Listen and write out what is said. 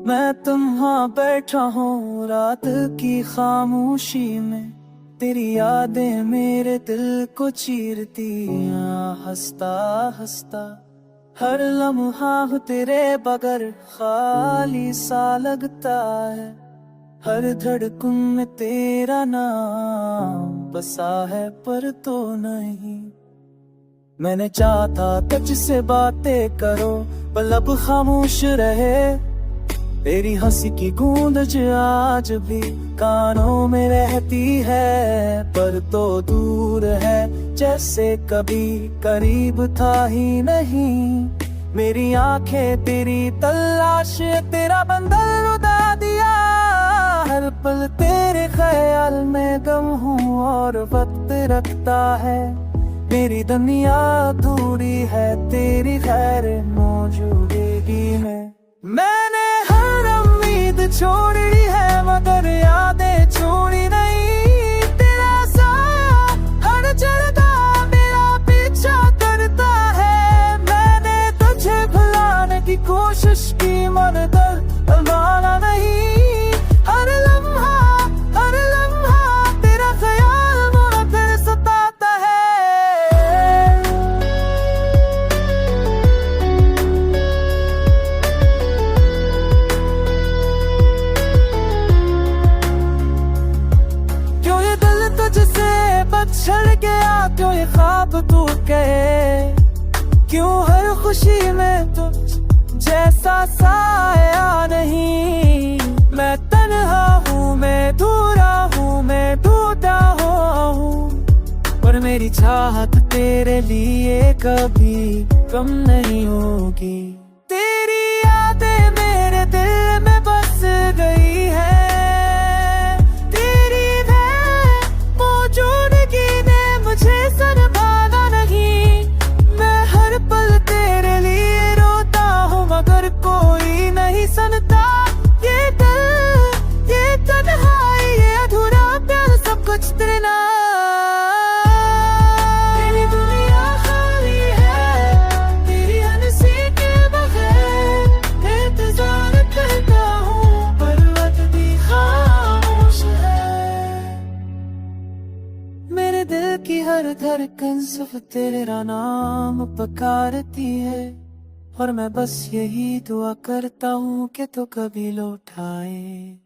मैं तुम्हां बैठा हूँ रात की खामोशी में, तेरी यादें मेरे दिल को चीरती हंसता हंसता। हर लम्हा तेरे बगैर खाली सा लगता है, हर धड़कन में तेरा नाम बसा है पर तो नहीं। मैंने चाहता तुझसे बातें करो पर अब खामोश रहे, तेरी हंसी की गूंज आज भी कानों में रहती है, पर तो दूर है जैसे कभी करीब था ही नहीं। मेरी आंखें तेरी तलाश, तेरा बंधन उड़ा दिया, हर पल तेरे ख्याल में गम हूँ और वक्त रखता है। मेरी दुनिया अधूरी है तेरी गैर मौजूदगी में। मैंने हर उम्मीद छोड़ी है मगर यादें छोड़ी नहीं, तेरा साया हर जगह मेरा पीछा करता है। मैंने तुझे भुलाने की कोशिश की मगर माना नहीं, हर लम्हा तेरा ख्याल मुझे फिर सताता है। तुझसे बछड़ गया, क्यों ये ख्वाब टूट गए, क्यों हर खुशी में तुझ जैसा साया नहीं। मैं तन्हा हूँ, मैं अधूरा हूँ, मैं टूटा हुआ हूँ, पर मेरी चाहत तेरे लिए कभी कम नहीं होगी। तेरी यादें मेरे दिल में बस गई है, संभाला नहीं। मैं हर पल तेरे लिए रोता हूँ मगर कोई नहीं सुनता। ये दिल, ये तन्हाई, ये अधूरा प्यार, सब कुछ तेरे नाम। तेरी दुनिया खाली है, तेरी हंसी के बगैर इंतजार करता हूँ पर वक्त भी खामोश है। मेरे दिल की हर धड़कन सिर्फ तेरा नाम पुकारती है, और मैं बस यही दुआ करता हूँ कि तू कभी लौट आए।